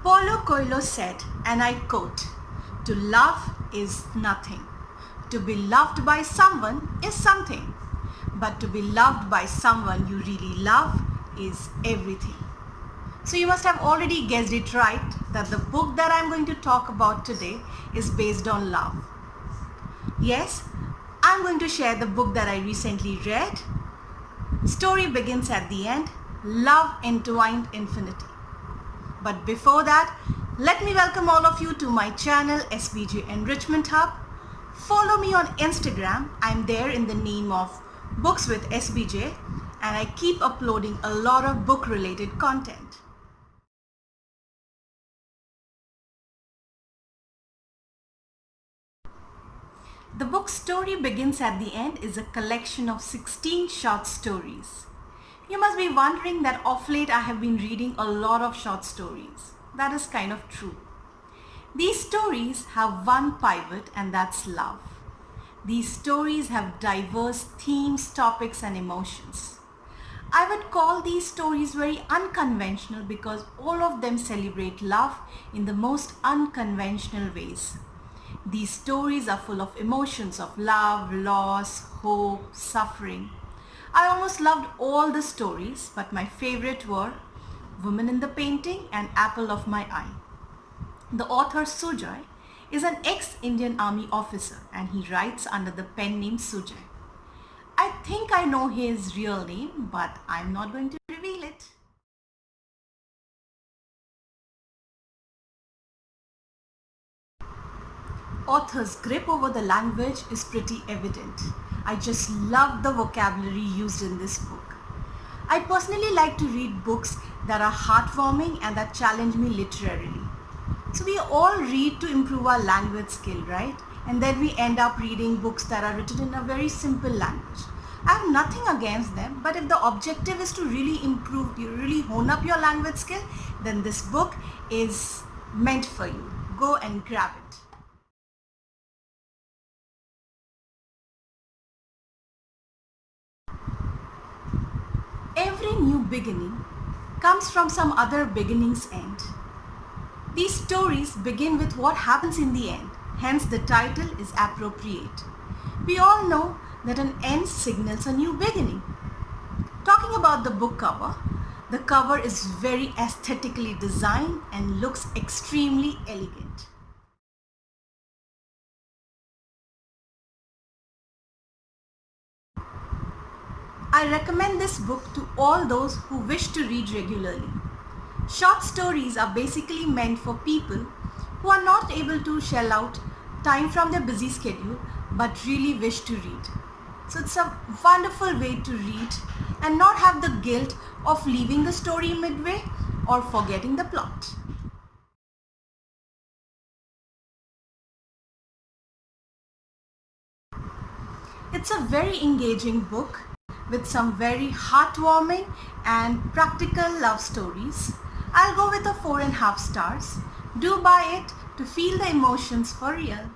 Paulo Coelho said, and I quote, "To love is nothing. To be loved by someone is something. But to be loved by someone you really love is everything." So you must have already guessed it right that the book that I'm going to talk about today is based on love. Yes, I'm going to share the book that I recently read. Story begins at the end, Love Entwined Infinity. But before that, let me welcome all of you to my channel SBJ Enrichment Hub. Follow me on Instagram. I'm there in the name of Books with SBJ, and I keep uploading a lot of book related content. The book Story Begins at the End is a collection of 16 short stories. You must be wondering that of late I have been reading a lot of short stories. That is kind of true. These stories have one pivot, and that's love. These stories have diverse themes, topics and emotions. I would call these stories very unconventional because all of them celebrate love in the most unconventional ways. These stories are full of emotions of love, loss, hope, suffering. I almost loved all the stories, but my favorite were Woman in the Painting and Apple of My Eye. The author Sujoy is an ex-Indian Army officer, and he writes under the pen name Sujoy. I think I know his real name, but I'm not going to reveal it. Author's grip over the language is pretty evident. I just love the vocabulary used in this book. I personally like to read books that are heartwarming and that challenge me literarily. So we all read to improve our language skill, right? And then we end up reading books that are written in a very simple language. I have nothing against them, but if the objective is to really improve, you really hone up your language skill, then this book is meant for you. Go and grab it. Every new beginning comes from some other beginning's end. These stories begin with what happens in the end, hence the title is appropriate. We all know that an end signals a new beginning. Talking about the book cover, the cover is very aesthetically designed and looks extremely elegant. I recommend this book to all those who wish to read regularly. Short stories are basically meant for people who are not able to shell out time from their busy schedule but really wish to read. So it's a wonderful way to read and not have the guilt of leaving the story midway or forgetting the plot. It's a very engaging book with some very heartwarming and practical love stories. I'll go with a 4.5 stars. Do buy it to feel the emotions for real.